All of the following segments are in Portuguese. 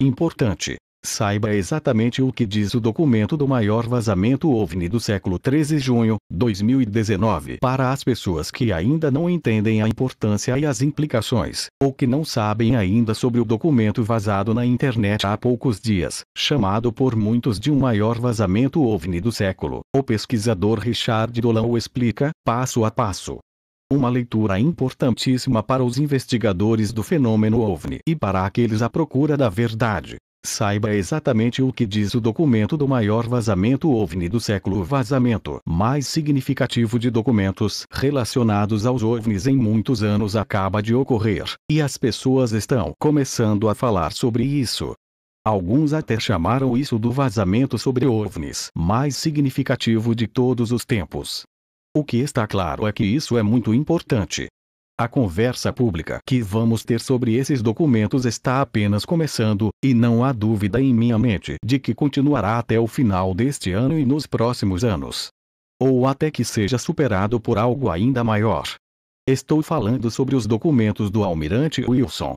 Importante. Saiba exatamente o que diz o documento do maior vazamento OVNI do século 13 junho, 2019 para as pessoas que ainda não entendem a importância e as implicações, ou que não sabem ainda sobre o documento vazado na internet há poucos dias, chamado por muitos de um maior vazamento OVNI do século. O pesquisador Richard Dolan o explica, passo a passo. Uma leitura importantíssima para os investigadores do fenômeno OVNI e para aqueles à procura da verdade. Saiba exatamente o que diz o documento do maior vazamento OVNI do século. O vazamento mais significativo de documentos relacionados aos OVNIs em muitos anos acaba de ocorrer, e as pessoas estão começando a falar sobre isso. Alguns até chamaram isso do vazamento sobre OVNIs mais significativo de todos os tempos. O que está claro é que isso é muito importante. A conversa pública que vamos ter sobre esses documentos está apenas começando, e não há dúvida em minha mente de que continuará até o final deste ano e nos próximos anos. Ou até que seja superado por algo ainda maior. Estou falando sobre os documentos do Almirante Wilson.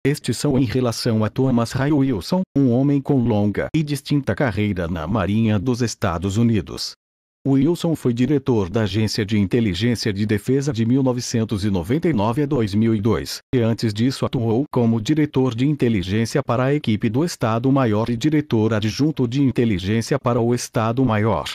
Estes são em relação a Thomas Ray Wilson, um homem com longa e distinta carreira na Marinha dos Estados Unidos. Wilson foi diretor da Agência de Inteligência de Defesa de 1999 a 2002, e antes disso atuou como diretor de inteligência para a equipe do Estado-Maior e diretor adjunto de inteligência para o Estado-Maior.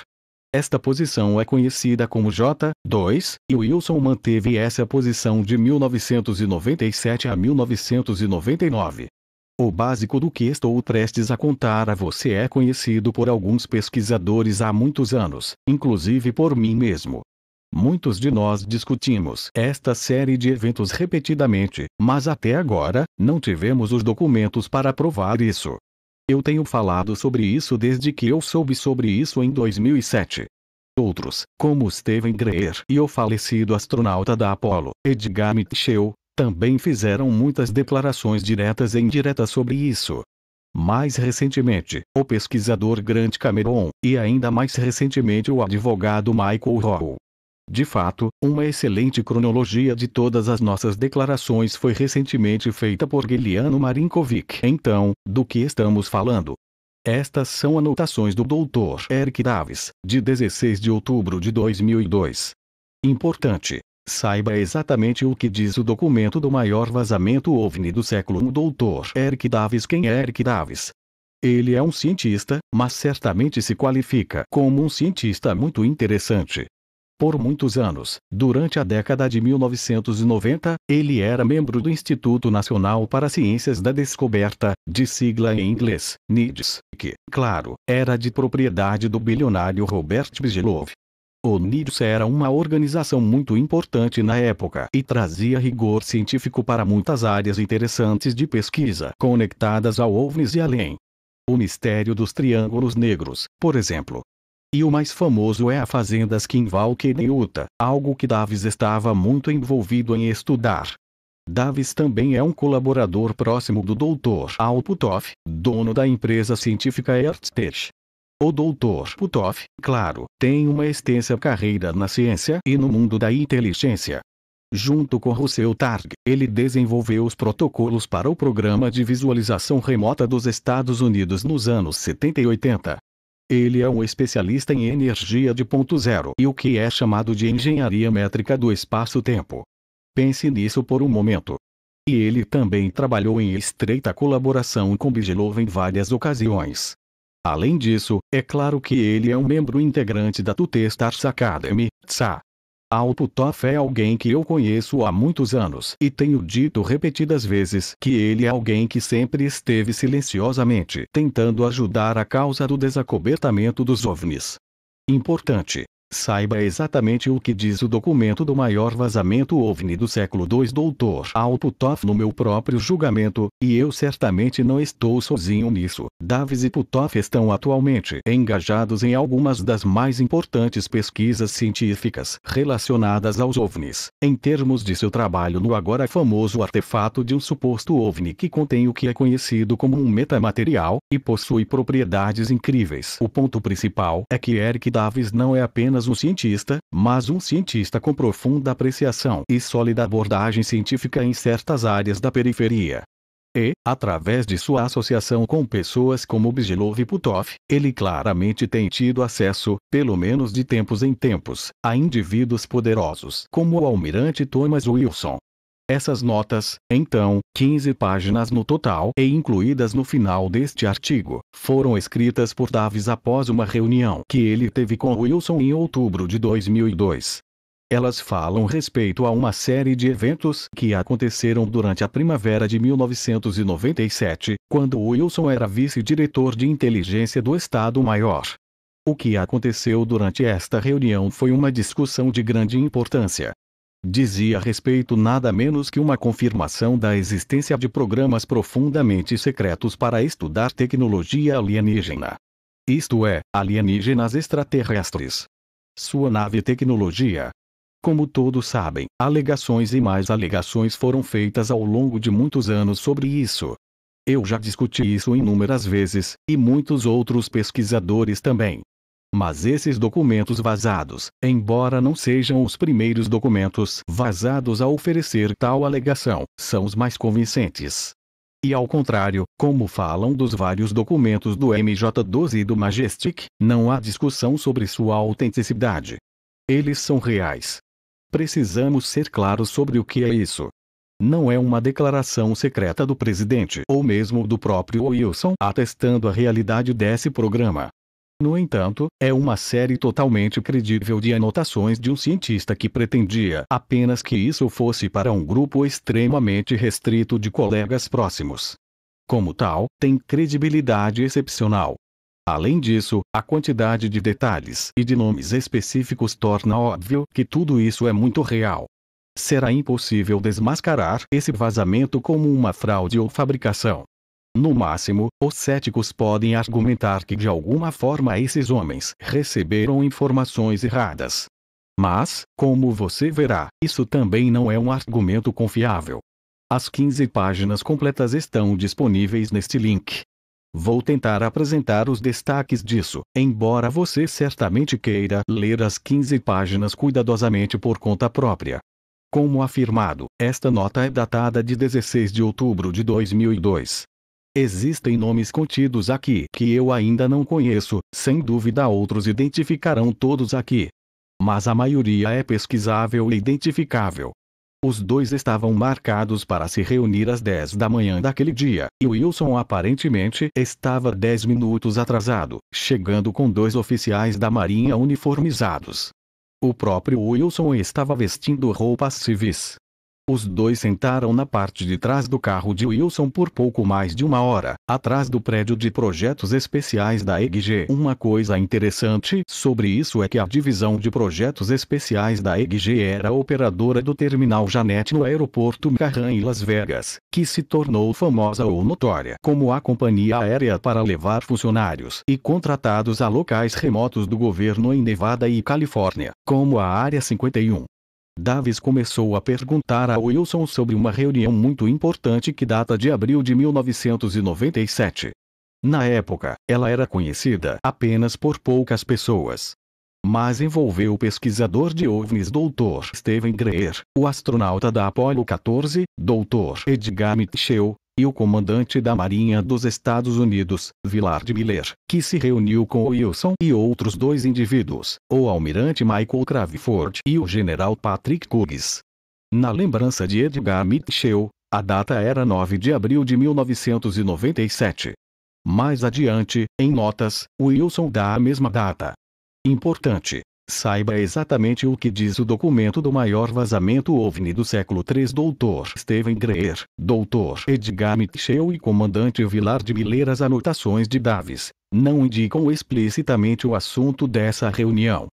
Esta posição é conhecida como J2, e Wilson manteve essa posição de 1997 a 1999. O básico do que estou prestes a contar a você é conhecido por alguns pesquisadores há muitos anos, inclusive por mim mesmo. Muitos de nós discutimos esta série de eventos repetidamente, mas até agora, não tivemos os documentos para provar isso. Eu tenho falado sobre isso desde que eu soube sobre isso em 2007. Outros, como Stephen Greer e o falecido astronauta da Apollo, Edgar Mitchell, também fizeram muitas declarações diretas e indiretas sobre isso. Mais recentemente, o pesquisador Grant Cameron, e ainda mais recentemente o advogado Michael Rowe. De fato, uma excelente cronologia de todas as nossas declarações foi recentemente feita por Guiliano Marinkovic. Então, do que estamos falando? Estas são anotações do Dr. Eric Davis, de 16 de outubro de 2002. Importante. Saiba exatamente o que diz o documento do maior vazamento OVNI do século. O Dr. Eric Davis. Quem é Eric Davis? Ele é um cientista, mas certamente se qualifica como um cientista muito interessante. Por muitos anos, durante a década de 1990, ele era membro do Instituto Nacional para Ciências da Descoberta, de sigla em inglês, NIDS, que, claro, era de propriedade do bilionário Robert Bigelow. O NIDS era uma organização muito importante na época e trazia rigor científico para muitas áreas interessantes de pesquisa conectadas ao OVNIs e além. O mistério dos triângulos negros, por exemplo. E o mais famoso é a fazenda Skinwalker em Utah, algo que Davis estava muito envolvido em estudar. Davis também é um colaborador próximo do Dr. Al Puthoff, dono da empresa científica EarthTech. O Dr. Puthoff, claro, tem uma extensa carreira na ciência e no mundo da inteligência. Junto com Russell Targ, ele desenvolveu os protocolos para o Programa de Visualização Remota dos Estados Unidos nos anos 70 e 80. Ele é um especialista em energia de ponto zero e o que é chamado de engenharia métrica do espaço-tempo. Pense nisso por um momento. E ele também trabalhou em estreita colaboração com Bigelow em várias ocasiões. Além disso, é claro que ele é um membro integrante da Two Stars Academy, TSA. Al Puthoff é alguém que eu conheço há muitos anos e tenho dito repetidas vezes que ele é alguém que sempre esteve silenciosamente tentando ajudar a causa do desacobertamento dos OVNIs. Importante. Saiba exatamente o que diz o documento do maior vazamento OVNI do século II. Dr. Al Puthoff. No meu próprio julgamento, e eu certamente não estou sozinho nisso, Davis e Puthoff estão atualmente engajados em algumas das mais importantes pesquisas científicas relacionadas aos OVNIs, em termos de seu trabalho no agora famoso artefato de um suposto OVNI que contém o que é conhecido como um metamaterial, e possui propriedades incríveis. O ponto principal é que Eric Davis não é apenas um cientista, mas um cientista com profunda apreciação e sólida abordagem científica em certas áreas da periferia. E, através de sua associação com pessoas como Bjelov e Putov, ele claramente tem tido acesso, pelo menos de tempos em tempos, a indivíduos poderosos como o almirante Thomas Wilson. Essas notas, então, 15 páginas no total e incluídas no final deste artigo, foram escritas por Davis após uma reunião que ele teve com Wilson em outubro de 2002. Elas falam respeito a uma série de eventos que aconteceram durante a primavera de 1997, quando Wilson era vice-diretor de inteligência do Estado-Maior. O que aconteceu durante esta reunião foi uma discussão de grande importância. Dizia respeito nada menos que uma confirmação da existência de programas profundamente secretos para estudar tecnologia alienígena. Isto é, alienígenas extraterrestres. Sua nave tecnologia. Como todos sabem, alegações e mais alegações foram feitas ao longo de muitos anos sobre isso. Eu já discuti isso inúmeras vezes, e muitos outros pesquisadores também. Mas esses documentos vazados, embora não sejam os primeiros documentos vazados a oferecer tal alegação, são os mais convincentes. E ao contrário, como falam dos vários documentos do MJ-12 e do Majestic, não há discussão sobre sua autenticidade. Eles são reais. Precisamos ser claros sobre o que é isso. Não é uma declaração secreta do presidente ou mesmo do próprio Wilson atestando a realidade desse programa. No entanto, é uma série totalmente credível de anotações de um cientista que pretendia apenas que isso fosse para um grupo extremamente restrito de colegas próximos. Como tal, tem credibilidade excepcional. Além disso, a quantidade de detalhes e de nomes específicos torna óbvio que tudo isso é muito real. Será impossível desmascarar esse vazamento como uma fraude ou fabricação. No máximo, os céticos podem argumentar que de alguma forma esses homens receberam informações erradas. Mas, como você verá, isso também não é um argumento confiável. As 15 páginas completas estão disponíveis neste link. Vou tentar apresentar os destaques disso, embora você certamente queira ler as 15 páginas cuidadosamente por conta própria. Como afirmado, esta nota é datada de 16 de outubro de 2002. Existem nomes contidos aqui que eu ainda não conheço, sem dúvida outros identificarão todos aqui. Mas a maioria é pesquisável e identificável. Os dois estavam marcados para se reunir às 10 da manhã daquele dia, e Wilson aparentemente estava 10 minutos atrasado, chegando com 2 oficiais da Marinha uniformizados. O próprio Wilson estava vestindo roupas civis. Os dois sentaram na parte de trás do carro de Wilson por pouco mais de uma hora, atrás do prédio de projetos especiais da EGG. Uma coisa interessante sobre isso é que a divisão de projetos especiais da EGG era a operadora do terminal Janet no aeroporto McCarran em Las Vegas, que se tornou famosa ou notória como a companhia aérea para levar funcionários e contratados a locais remotos do governo em Nevada e Califórnia, como a Área 51. Davis começou a perguntar a Wilson sobre uma reunião muito importante que data de abril de 1997. Na época, ela era conhecida apenas por poucas pessoas. Mas envolveu o pesquisador de OVNIs Dr. Stephen Greer, o astronauta da Apollo 14, Dr. Edgar Mitchell, e o comandante da Marinha dos Estados Unidos, Willard Miller, que se reuniu com Wilson e outros 2 indivíduos, o almirante Michael Cravford e o general Patrick Hughes. Na lembrança de Edgar Mitchell, a data era 9 de abril de 1997. Mais adiante, em notas, Wilson dá a mesma data. Importante. Saiba exatamente o que diz o documento do maior vazamento OVNI do século III. Dr. Stephen Greer, Dr. Edgar Mitchell e comandante Willard Miller. As anotações de Davis não indicam explicitamente o assunto dessa reunião.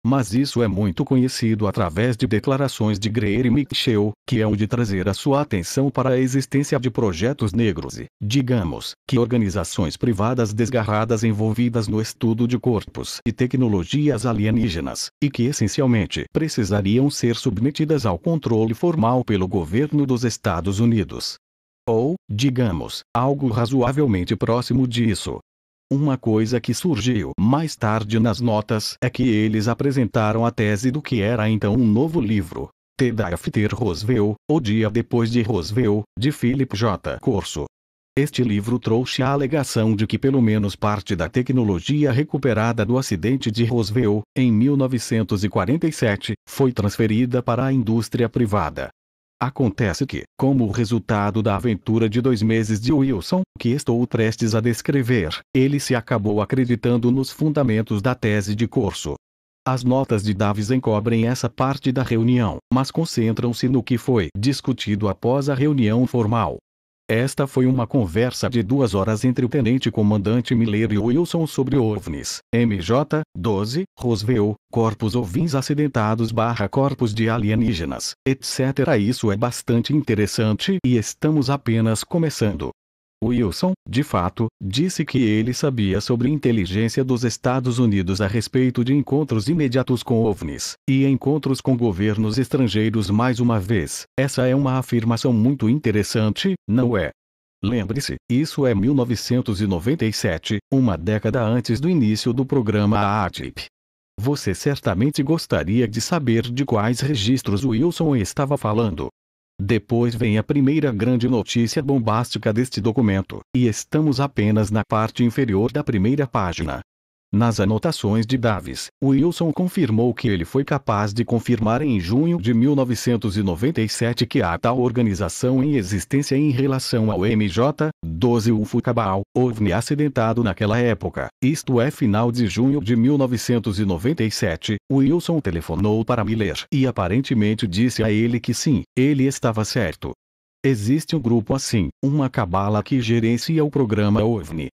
Mas isso é muito conhecido através de declarações de Greer e Mitchell, que é o de trazer a sua atenção para a existência de projetos negros e, digamos, que organizações privadas desgarradas envolvidas no estudo de corpos e tecnologias alienígenas, e que essencialmente precisariam ser submetidas ao controle formal pelo governo dos Estados Unidos. Ou, digamos, algo razoavelmente próximo disso. Uma coisa que surgiu mais tarde nas notas é que eles apresentaram a tese do que era então um novo livro, Day After Roswell, O Dia Depois de Roswell, de Philip J. Corso. Este livro trouxe a alegação de que pelo menos parte da tecnologia recuperada do acidente de Roswell, em 1947, foi transferida para a indústria privada. Acontece que, como resultado da aventura de 2 meses de Wilson, que estou prestes a descrever, ele se acabou acreditando nos fundamentos da tese de Corso. As notas de Davis encobrem essa parte da reunião, mas concentram-se no que foi discutido após a reunião formal. Esta foi uma conversa de 2 horas entre o tenente-comandante Miller e Wilson sobre OVNIs, MJ-12, Roswell, corpos ovnis acidentados / corpos de alienígenas, etc. Isso é bastante interessante e estamos apenas começando. Wilson, de fato, disse que ele sabia sobre inteligência dos Estados Unidos a respeito de encontros imediatos com OVNIs, e encontros com governos estrangeiros mais uma vez. Essa é uma afirmação muito interessante, não é? Lembre-se, isso é 1997, uma década antes do início do programa AATIP. Você certamente gostaria de saber de quais registros Wilson estava falando. Depois vem a primeira grande notícia bombástica deste documento, e estamos apenas na parte inferior da primeira página. Nas anotações de Davis, Wilson confirmou que ele foi capaz de confirmar em junho de 1997 que há tal organização em existência em relação ao MJ-12 UFO Cabal, OVNI acidentado naquela época. Isto é, final de junho de 1997, Wilson telefonou para Miller e aparentemente disse a ele que sim, ele estava certo. Existe um grupo assim, uma cabala que gerencia o programa OVNI.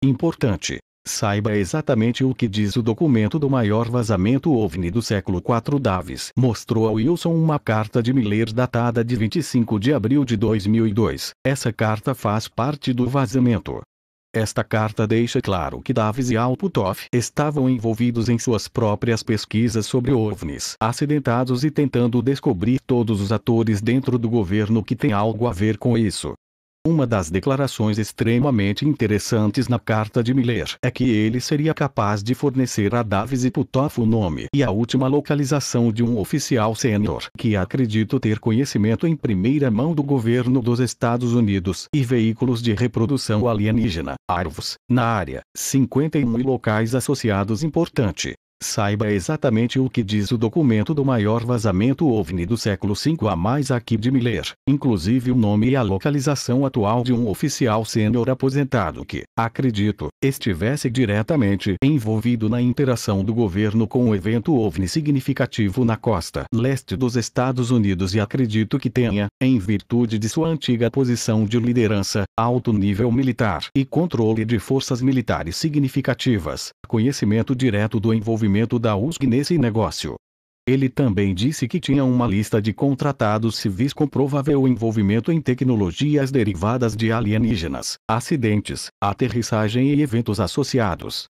Importante. Saiba exatamente o que diz o documento do maior vazamento OVNI do século IV. Davis mostrou a Wilson uma carta de Miller datada de 25 de abril de 2002. Essa carta faz parte do vazamento. Esta carta deixa claro que Davis e Al Puthoff estavam envolvidos em suas próprias pesquisas sobre OVNIs acidentados e tentando descobrir todos os atores dentro do governo que têm algo a ver com isso. Uma das declarações extremamente interessantes na carta de Miller é que ele seria capaz de fornecer a Davis e Puthoff o nome e a última localização de um oficial sênior que acredito ter conhecimento em primeira mão do governo dos Estados Unidos e veículos de reprodução alienígena, ARVs, na área, 51 e locais associados. Importante. Saiba exatamente o que diz o documento do maior vazamento OVNI do século V a mais aqui de Miller, inclusive o nome e a localização atual de um oficial sênior aposentado que, acredito, estivesse diretamente envolvido na interação do governo com um evento OVNI significativo na costa leste dos Estados Unidos e acredito que tenha, em virtude de sua antiga posição de liderança, alto nível militar e controle de forças militares significativas, conhecimento direto do envolvimento da USG nesse negócio. Ele também disse que tinha uma lista de contratados civis com provável envolvimento em tecnologias derivadas de alienígenas, acidentes, aterrissagem e eventos associados.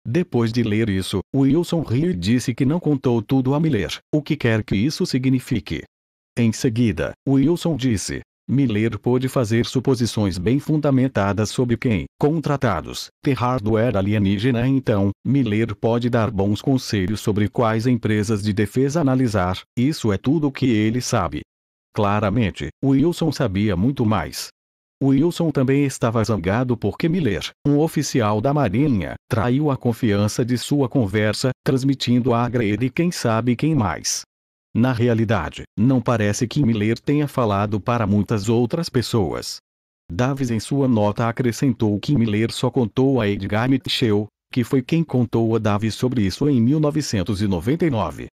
Depois de ler isso, Wilson riu e disse que não contou tudo a Miller, o que quer que isso signifique. Em seguida, Wilson disse: Miller pôde fazer suposições bem fundamentadas sobre quem, contratados, ter hardware alienígena. Então, Miller pode dar bons conselhos sobre quais empresas de defesa analisar. Isso é tudo o que ele sabe. Claramente, Wilson sabia muito mais. Wilson também estava zangado porque Miller, um oficial da Marinha, traiu a confiança de sua conversa, transmitindo a Grady e quem sabe quem mais. Na realidade, não parece que Miller tenha falado para muitas outras pessoas. Davis em sua nota acrescentou que Miller só contou a Edgar Mitchell, que foi quem contou a Davis sobre isso em 1999.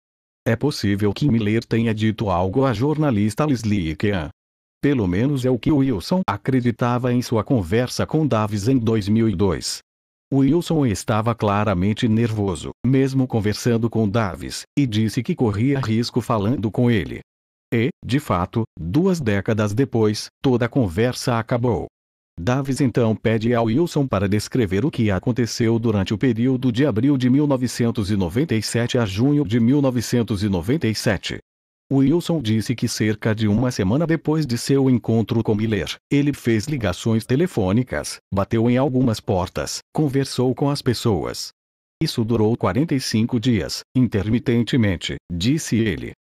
É possível que Miller tenha dito algo à jornalista Leslie Kean. Pelo menos é o que Wilson acreditava em sua conversa com Davis em 2002. Wilson estava claramente nervoso, mesmo conversando com Davis, e disse que corria risco falando com ele. E, de fato, 2 décadas depois, toda a conversa acabou. Davis então pede a Wilson para descrever o que aconteceu durante o período de abril de 1997 a junho de 1997. Wilson disse que cerca de uma semana depois de seu encontro com Miller, ele fez ligações telefônicas, bateu em algumas portas, conversou com as pessoas. Isso durou 45 dias, intermitentemente, disse ele.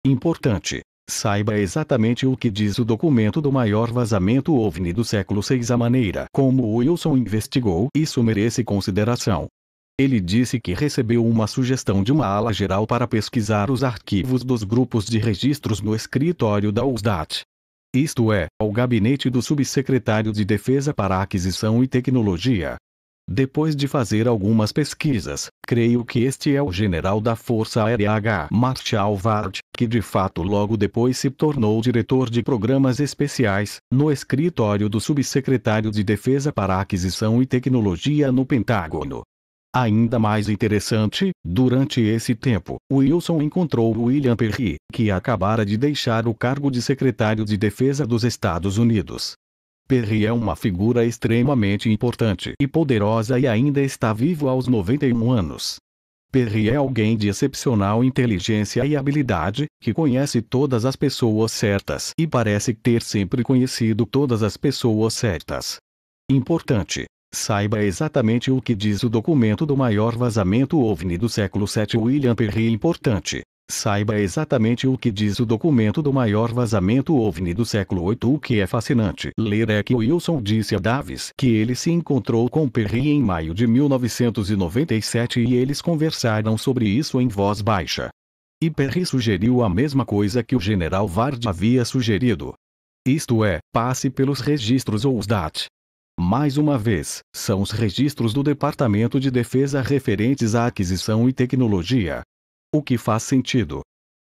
Importante. Saiba exatamente o que diz o documento do maior vazamento OVNI do século VI. A maneira como Wilson investigou isso merece consideração. Ele disse que recebeu uma sugestão de uma ala geral para pesquisar os arquivos dos grupos de registros no escritório da USDAT. Isto é, ao gabinete do subsecretário de Defesa para Aquisição e Tecnologia. Depois de fazer algumas pesquisas, creio que este é o general da Força Aérea H. Marshall Ward, que de fato logo depois se tornou diretor de programas especiais, no escritório do subsecretário de Defesa para Aquisição e Tecnologia no Pentágono. Ainda mais interessante, durante esse tempo, Wilson encontrou William Perry, que acabara de deixar o cargo de secretário de Defesa dos Estados Unidos. Perry é uma figura extremamente importante e poderosa e ainda está vivo aos 91 anos. Perry é alguém de excepcional inteligência e habilidade, que conhece todas as pessoas certas e parece ter sempre conhecido todas as pessoas certas. Importante. Saiba exatamente o que diz o documento do maior vazamento OVNI do século VII. William Perry. Importante. Saiba exatamente o que diz o documento do maior vazamento OVNI do século VIII. O que é fascinante ler é que Wilson disse a Davis que ele se encontrou com Perry em maio de 1997 e eles conversaram sobre isso em voz baixa. E Perry sugeriu a mesma coisa que o general Ward havia sugerido. Isto é, passe pelos registros USDAT. Mais uma vez, são os registros do Departamento de Defesa referentes à aquisição e tecnologia. O que faz sentido.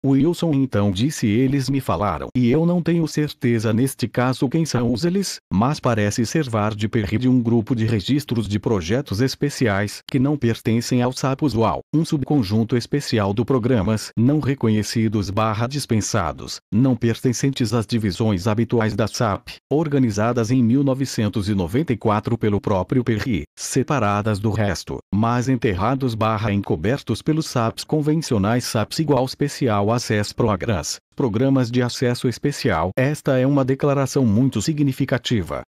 Wilson então disse: eles me falaram e eu não tenho certeza neste caso quem são os eles, mas parece ser Ward Perry de um grupo de registros de projetos especiais que não pertencem ao SAP usual, um subconjunto especial do programas não reconhecidos/dispensados, não pertencentes às divisões habituais da SAP, organizadas em 1994 pelo próprio Perry, separadas do resto, mas enterrados/encobertos pelos SAPs convencionais SAPs igual especial Access Programs, programas de acesso especial. Esta é uma declaração muito significativa.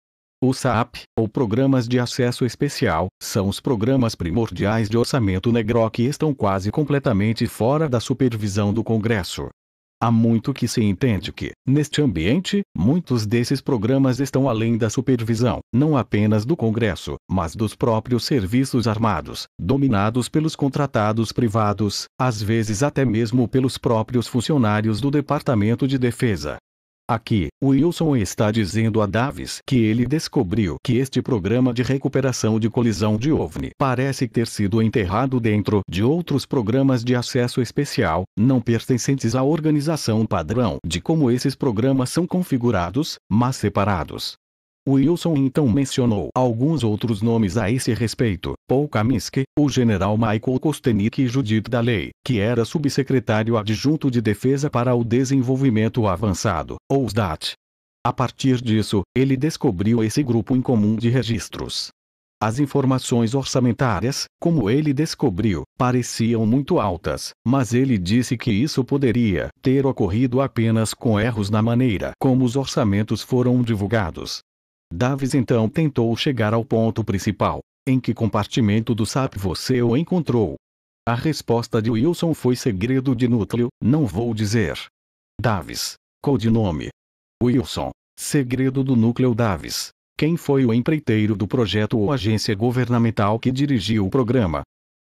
O SAP, ou Programas de Acesso Especial, são os programas primordiais de orçamento negro que estão quase completamente fora da supervisão do Congresso. Há muito que se entende que, neste ambiente, muitos desses programas estão além da supervisão, não apenas do Congresso, mas dos próprios serviços armados, dominados pelos contratados privados, às vezes até mesmo pelos próprios funcionários do Departamento de Defesa. Aqui, Wilson está dizendo a Davis que ele descobriu que este programa de recuperação de colisão de OVNI parece ter sido enterrado dentro de outros programas de acesso especial, não pertencentes à organização padrão de como esses programas são configurados, mas separados. Wilson então mencionou alguns outros nomes a esse respeito: Paul Kaminski, o general Michael Kostenik e Judith Daley, que era subsecretário adjunto de Defesa para o Desenvolvimento Avançado, ou SDAT. A partir disso, ele descobriu esse grupo em comum de registros. As informações orçamentárias, como ele descobriu, pareciam muito altas, mas ele disse que isso poderia ter ocorrido apenas com erros na maneira como os orçamentos foram divulgados. Davis então tentou chegar ao ponto principal. Em que compartimento do SAP você o encontrou? A resposta de Wilson foi: segredo de núcleo, não vou dizer. Davis. Codinome. Wilson. Segredo do núcleo. Davis. Quem foi o empreiteiro do projeto ou agência governamental que dirigiu o programa?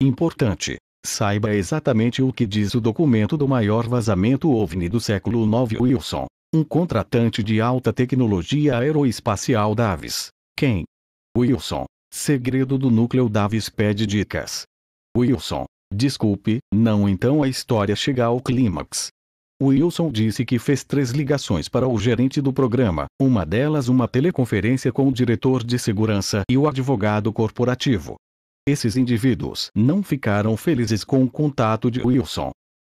Importante. Saiba exatamente o que diz o documento do maior vazamento OVNI do século IX. Wilson. Um contratante de alta tecnologia aeroespacial. Davis. Quem? Wilson. Segredo do núcleo. Davis pede dicas. Wilson. Desculpe, não. Então a história chega ao clímax. Wilson disse que fez 3 ligações para o gerente do programa, uma delas uma teleconferência com o diretor de segurança e o advogado corporativo. Esses indivíduos não ficaram felizes com o contato de Wilson.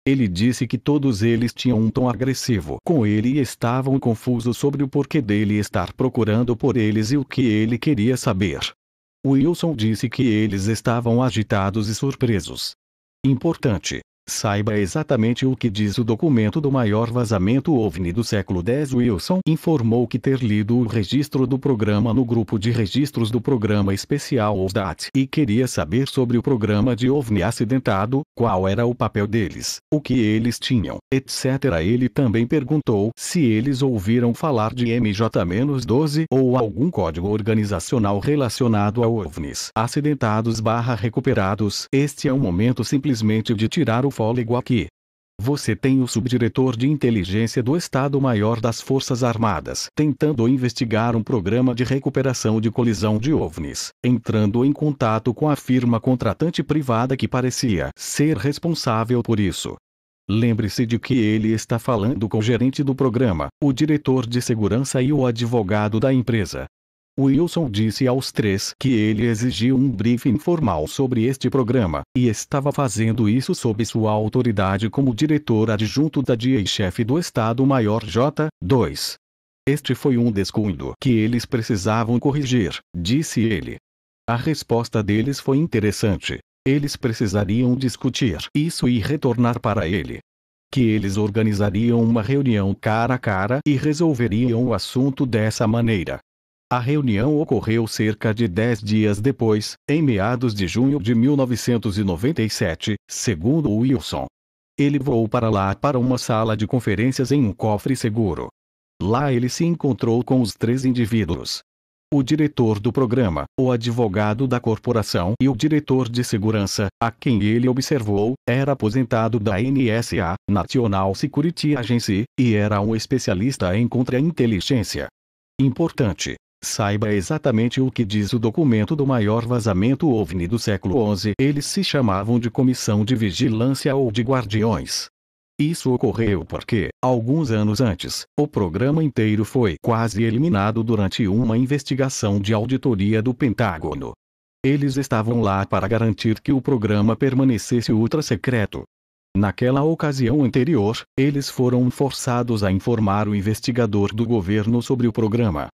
Ele disse que todos eles tinham um tom agressivo com ele e estavam confusos sobre o porquê dele estar procurando por eles e o que ele queria saber. Wilson disse que eles estavam agitados e surpresos. Importante. Saiba exatamente o que diz o documento do maior vazamento OVNI do século X. Wilson informou que ter lido o registro do programa no grupo de registros do Programa Especial OVDAT e queria saber sobre o programa de OVNI acidentado, qual era o papel deles, o que eles tinham, etc. Ele também perguntou se eles ouviram falar de MJ-12 ou algum código organizacional relacionado a OVNIs acidentados/recuperados. Este é um momento simplesmente de tirar o fôlego aqui. Você tem o subdiretor de inteligência do Estado-Maior das Forças Armadas tentando investigar um programa de recuperação de colisão de OVNIs, entrando em contato com a firma contratante privada que parecia ser responsável por isso. Lembre-se de que ele está falando com o gerente do programa, o diretor de segurança e o advogado da empresa. Wilson disse aos três que ele exigiu um briefing formal sobre este programa, e estava fazendo isso sob sua autoridade como diretor adjunto da DIA e chefe do Estado-Maior J2. Este foi um descuido que eles precisavam corrigir, disse ele. A resposta deles foi interessante. Eles precisariam discutir isso e retornar para ele. Que eles organizariam uma reunião cara a cara e resolveriam o assunto dessa maneira. A reunião ocorreu cerca de 10 dias depois, em meados de junho de 1997, segundo Wilson. Ele voou para lá para uma sala de conferências em um cofre seguro. Lá ele se encontrou com os três indivíduos. O diretor do programa, o advogado da corporação e o diretor de segurança, a quem ele observou, era aposentado da NSA, National Security Agency, e era um especialista em contra-inteligência. Importante. Saiba exatamente o que diz o documento do maior vazamento OVNI do século XI. Eles se chamavam de Comissão de Vigilância ou de Guardiões. Isso ocorreu porque, alguns anos antes, o programa inteiro foi quase eliminado durante uma investigação de auditoria do Pentágono. Eles estavam lá para garantir que o programa permanecesse ultra-secreto. Naquela ocasião anterior, eles foram forçados a informar o investigador do governo sobre o programa.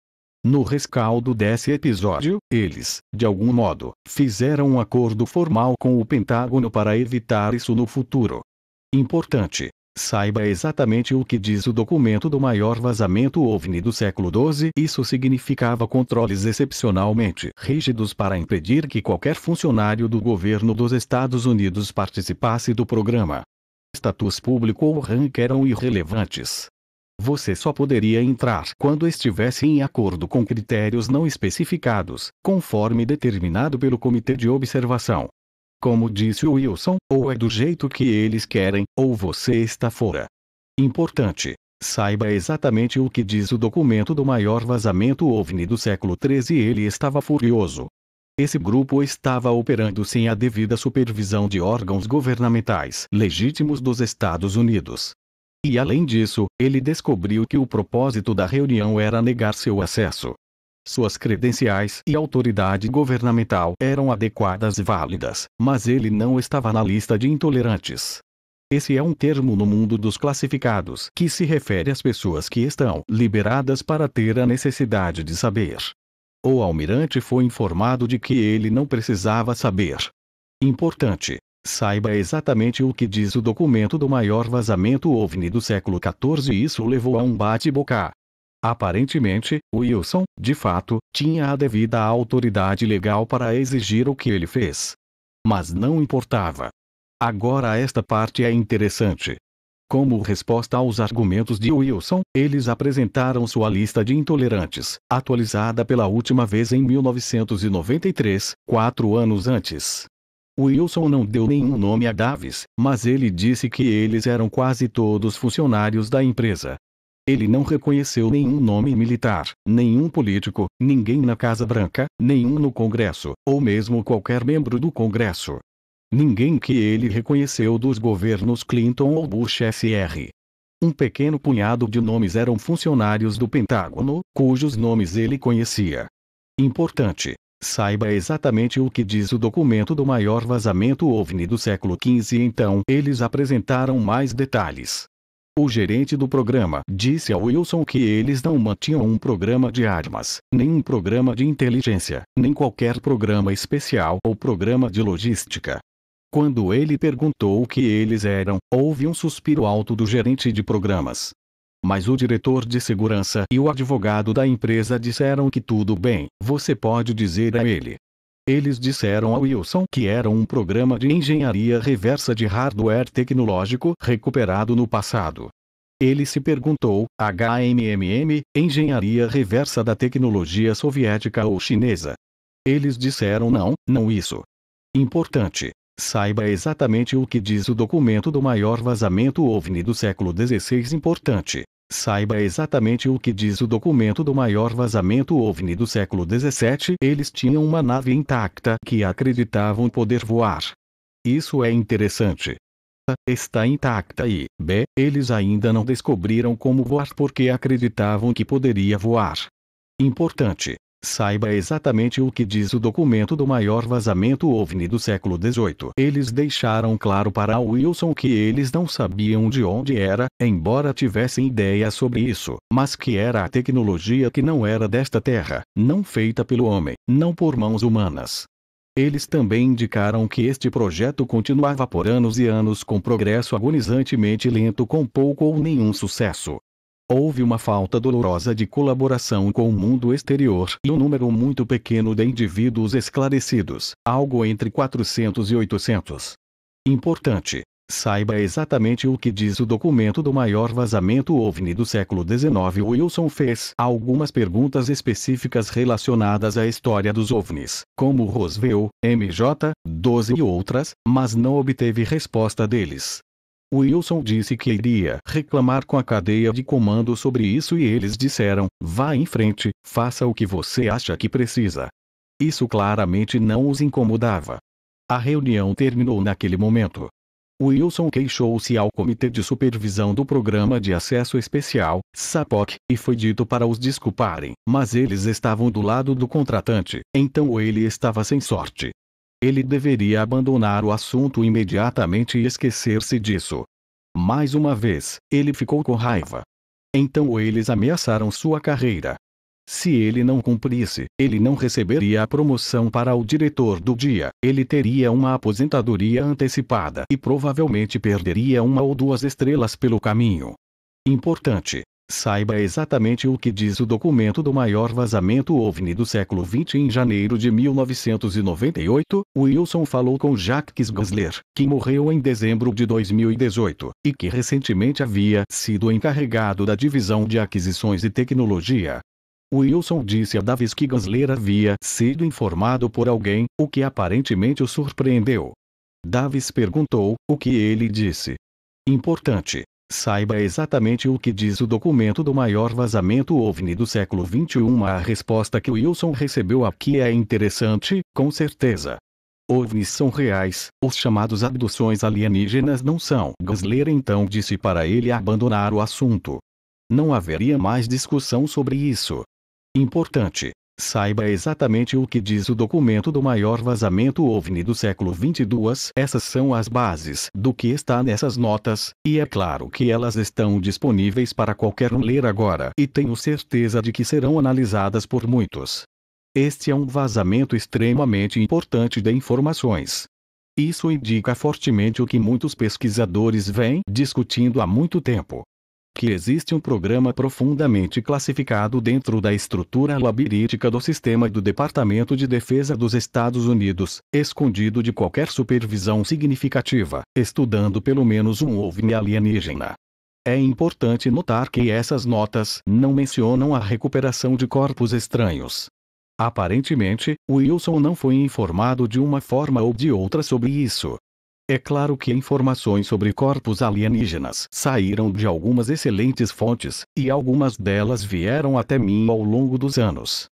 No rescaldo desse episódio, eles, de algum modo, fizeram um acordo formal com o Pentágono para evitar isso no futuro. Importante. Saiba exatamente o que diz o documento do maior vazamento OVNI do século XII. Isso significava controles excepcionalmente rígidos para impedir que qualquer funcionário do governo dos Estados Unidos participasse do programa. Status público ou rank eram irrelevantes. Você só poderia entrar quando estivesse em acordo com critérios não especificados, conforme determinado pelo Comitê de Observação. Como disse Wilson, ou é do jeito que eles querem, ou você está fora. Importante. Saiba exatamente o que diz o documento do maior vazamento OVNI do século XIII. Ele estava furioso. Esse grupo estava operando sem a devida supervisão de órgãos governamentais legítimos dos Estados Unidos. E além disso, ele descobriu que o propósito da reunião era negar seu acesso. Suas credenciais e autoridade governamental eram adequadas e válidas, mas ele não estava na lista de intolerantes. Esse é um termo no mundo dos classificados que se refere às pessoas que estão liberadas para ter a necessidade de saber. O almirante foi informado de que ele não precisava saber. Importante. Saiba exatamente o que diz o documento do maior vazamento OVNI do século XIV. Isso levou a um bate-boca. Aparentemente, Wilson, de fato, tinha a devida autoridade legal para exigir o que ele fez. Mas não importava. Agora esta parte é interessante. Como resposta aos argumentos de Wilson, eles apresentaram sua lista de intolerantes, atualizada pela última vez em 1993, 4 anos antes. Wilson não deu nenhum nome a Davis, mas ele disse que eles eram quase todos funcionários da empresa. Ele não reconheceu nenhum nome militar, nenhum político, ninguém na Casa Branca, nenhum no Congresso, ou mesmo qualquer membro do Congresso. Ninguém que ele reconheceu dos governos Clinton ou Bush Sr. Um pequeno punhado de nomes eram funcionários do Pentágono, cujos nomes ele conhecia. Importante. Saiba exatamente o que diz o documento do maior vazamento OVNI do século XV. Então, eles apresentaram mais detalhes. O gerente do programa disse a Wilson que eles não mantinham um programa de armas, nem um programa de inteligência, nem qualquer programa especial ou programa de logística. Quando ele perguntou o que eles eram, houve um suspiro alto do gerente de programas. Mas o diretor de segurança e o advogado da empresa disseram que tudo bem, você pode dizer a ele. Eles disseram a Wilson que era um programa de engenharia reversa de hardware tecnológico recuperado no passado. Ele se perguntou, engenharia reversa da tecnologia soviética ou chinesa? Eles disseram não isso. Importante. Saiba exatamente o que diz o documento do maior vazamento OVNI do século XVI. Importante. Saiba exatamente o que diz o documento do maior vazamento OVNI do século XVII. Eles tinham uma nave intacta que acreditavam poder voar. Isso é interessante. A. Está intacta e, B. Eles ainda não descobriram como voar porque acreditavam que poderia voar. Importante. Saiba exatamente o que diz o documento do maior vazamento OVNI do século XVIII. Eles deixaram claro para Wilson que eles não sabiam de onde era, embora tivessem ideia sobre isso, mas que era a tecnologia que não era desta terra, não feita pelo homem, não por mãos humanas. Eles também indicaram que este projeto continuava por anos e anos com progresso agonizantemente lento com pouco ou nenhum sucesso. Houve uma falta dolorosa de colaboração com o mundo exterior e um número muito pequeno de indivíduos esclarecidos, algo entre 400 e 800. Importante. Saiba exatamente o que diz o documento do maior vazamento OVNI do século XIX. Wilson fez algumas perguntas específicas relacionadas à história dos OVNIs, como Roswell, MJ-12 e outras, mas não obteve resposta deles. Wilson disse que iria reclamar com a cadeia de comando sobre isso e eles disseram, vá em frente, faça o que você acha que precisa. Isso claramente não os incomodava. A reunião terminou naquele momento. Wilson queixou-se ao Comitê de Supervisão do Programa de Acesso Especial, SAPOC, e foi dito para os desculparem, mas eles estavam do lado do contratante, então ele estava sem sorte. Ele deveria abandonar o assunto imediatamente e esquecer-se disso. Mais uma vez, ele ficou com raiva. Então eles ameaçaram sua carreira. Se ele não cumprisse, ele não receberia a promoção para o diretor do dia, ele teria uma aposentadoria antecipada e provavelmente perderia 1 ou 2 estrelas pelo caminho. Importante. Saiba exatamente o que diz o documento do maior vazamento OVNI do século XX. Em janeiro de 1998, Wilson falou com Jacques Gensler, que morreu em dezembro de 2018, e que recentemente havia sido encarregado da divisão de aquisições e tecnologia. Wilson disse a Davis que Gensler havia sido informado por alguém, o que aparentemente o surpreendeu. Davis perguntou, o que ele disse. Importante. Saiba exatamente o que diz o documento do maior vazamento OVNI do século XXI. A resposta que Wilson recebeu aqui é interessante, com certeza. OVNIs são reais, os chamados abduções alienígenas não são. Gensler então disse para ele abandonar o assunto. Não haveria mais discussão sobre isso. Importante. Saiba exatamente o que diz o documento do maior vazamento OVNI do século XXII. Essas são as bases do que está nessas notas, e é claro que elas estão disponíveis para qualquer um ler agora, e tenho certeza de que serão analisadas por muitos. Este é um vazamento extremamente importante de informações. Isso indica fortemente o que muitos pesquisadores vêm discutindo há muito tempo. Que existe um programa profundamente classificado dentro da estrutura labiríntica do sistema do Departamento de Defesa dos Estados Unidos, escondido de qualquer supervisão significativa, estudando pelo menos um OVNI alienígena. É importante notar que essas notas não mencionam a recuperação de corpos estranhos. Aparentemente, Wilson não foi informado de uma forma ou de outra sobre isso. É claro que informações sobre corpos alienígenas saíram de algumas excelentes fontes, e algumas delas vieram até mim ao longo dos anos.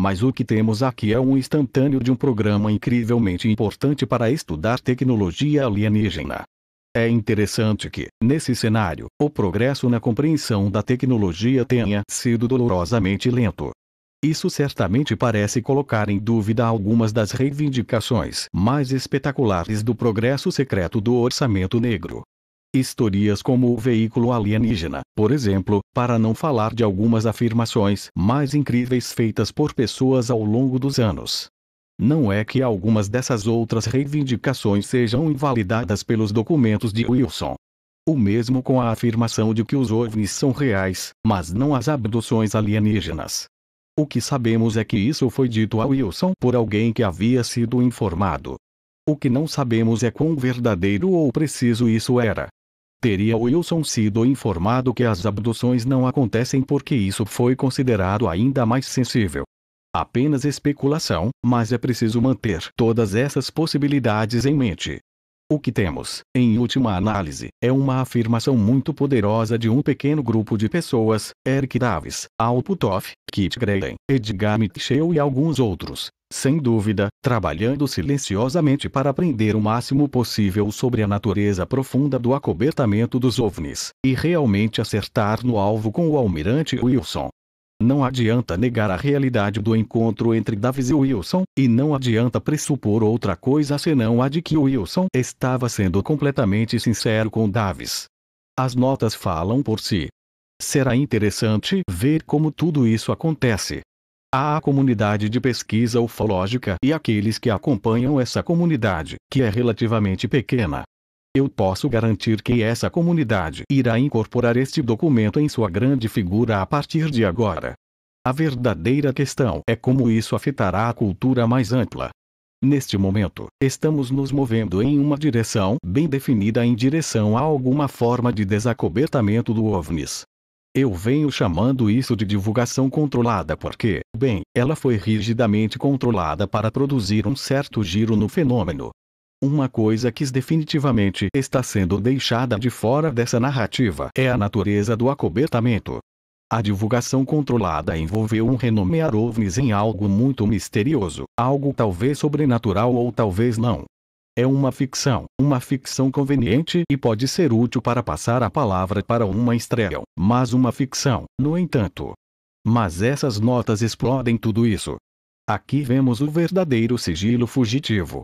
Mas o que temos aqui é um instantâneo de um programa incrivelmente importante para estudar tecnologia alienígena. É interessante que, nesse cenário, o progresso na compreensão da tecnologia tenha sido dolorosamente lento. Isso certamente parece colocar em dúvida algumas das reivindicações mais espetaculares do progresso secreto do orçamento negro. Historias como o veículo alienígena, por exemplo, para não falar de algumas afirmações mais incríveis feitas por pessoas ao longo dos anos. Não é que algumas dessas outras reivindicações sejam invalidadas pelos documentos de Wilson. O mesmo com a afirmação de que os OVNIs são reais, mas não as abduções alienígenas. O que sabemos é que isso foi dito a Wilson por alguém que havia sido informado. O que não sabemos é quão verdadeiro ou preciso isso era. Teria Wilson sido informado que as abduções não acontecem porque isso foi considerado ainda mais sensível? Apenas especulação, mas é preciso manter todas essas possibilidades em mente. O que temos, em última análise, é uma afirmação muito poderosa de um pequeno grupo de pessoas: Eric Davis, Al Puthoff, Kit Grayling, Edgar Mitchell e alguns outros, sem dúvida, trabalhando silenciosamente para aprender o máximo possível sobre a natureza profunda do acobertamento dos OVNIs, e realmente acertar no alvo com o almirante Wilson. Não adianta negar a realidade do encontro entre Davis e Wilson, e não adianta pressupor outra coisa senão a de que Wilson estava sendo completamente sincero com Davis. As notas falam por si. Será interessante ver como tudo isso acontece. Há a comunidade de pesquisa ufológica e aqueles que acompanham essa comunidade, que é relativamente pequena. Eu posso garantir que essa comunidade irá incorporar este documento em sua grande figura a partir de agora. A verdadeira questão é como isso afetará a cultura mais ampla. Neste momento, estamos nos movendo em uma direção bem definida em direção a alguma forma de desacobertamento do OVNIs. Eu venho chamando isso de divulgação controlada porque, bem, ela foi rigidamente controlada para produzir um certo giro no fenômeno. Uma coisa que definitivamente está sendo deixada de fora dessa narrativa é a natureza do acobertamento. A divulgação controlada envolveu renomear OVNIs em algo muito misterioso, algo talvez sobrenatural ou talvez não. É uma ficção conveniente e pode ser útil para passar a palavra para uma estreia, mas uma ficção, no entanto. Mas essas notas explodem tudo isso. Aqui vemos o verdadeiro sigilo fugitivo.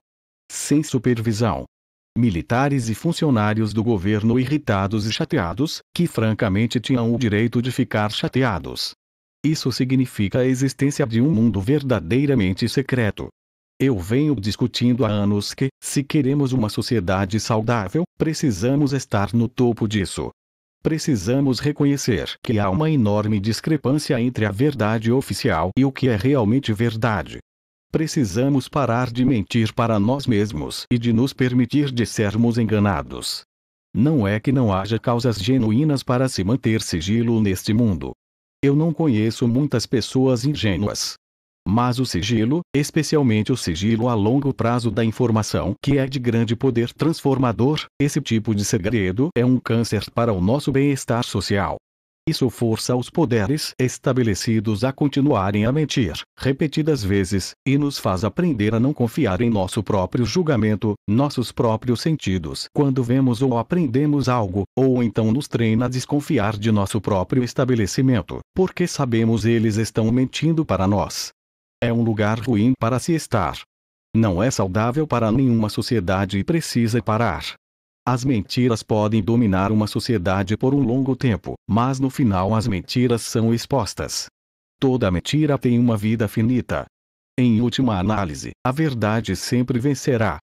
Sem supervisão. Militares e funcionários do governo irritados e chateados, que francamente tinham o direito de ficar chateados. Isso significa a existência de um mundo verdadeiramente secreto. Eu venho discutindo há anos que, se queremos uma sociedade saudável, precisamos estar no topo disso. Precisamos reconhecer que há uma enorme discrepância entre a verdade oficial e o que é realmente verdade. Precisamos parar de mentir para nós mesmos e de nos permitir de sermos enganados. Não é que não haja causas genuínas para se manter sigilo neste mundo. Eu não conheço muitas pessoas ingênuas. Mas o sigilo, especialmente o sigilo a longo prazo da informação, que é de grande poder transformador, esse tipo de segredo é um câncer para o nosso bem-estar social. Isso força os poderes estabelecidos a continuarem a mentir, repetidas vezes, e nos faz aprender a não confiar em nosso próprio julgamento, nossos próprios sentidos, quando vemos ou aprendemos algo, ou então nos treina a desconfiar de nosso próprio estabelecimento, porque sabemos eles estão mentindo para nós. É um lugar ruim para se estar. Não é saudável para nenhuma sociedade e precisa parar. As mentiras podem dominar uma sociedade por um longo tempo, mas no final as mentiras são expostas. Toda mentira tem uma vida finita. Em última análise, a verdade sempre vencerá.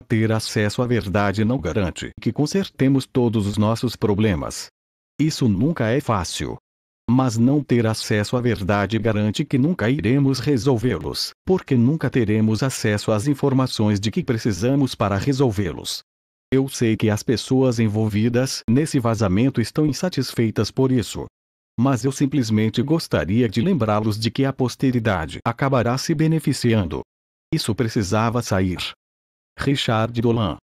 Ter acesso à verdade não garante que consertemos todos os nossos problemas. Isso nunca é fácil. Mas não ter acesso à verdade garante que nunca iremos resolvê-los, porque nunca teremos acesso às informações de que precisamos para resolvê-los. Eu sei que as pessoas envolvidas nesse vazamento estão insatisfeitas por isso. Mas eu simplesmente gostaria de lembrá-los de que a posteridade acabará se beneficiando. Isso precisava sair. Richard Dolan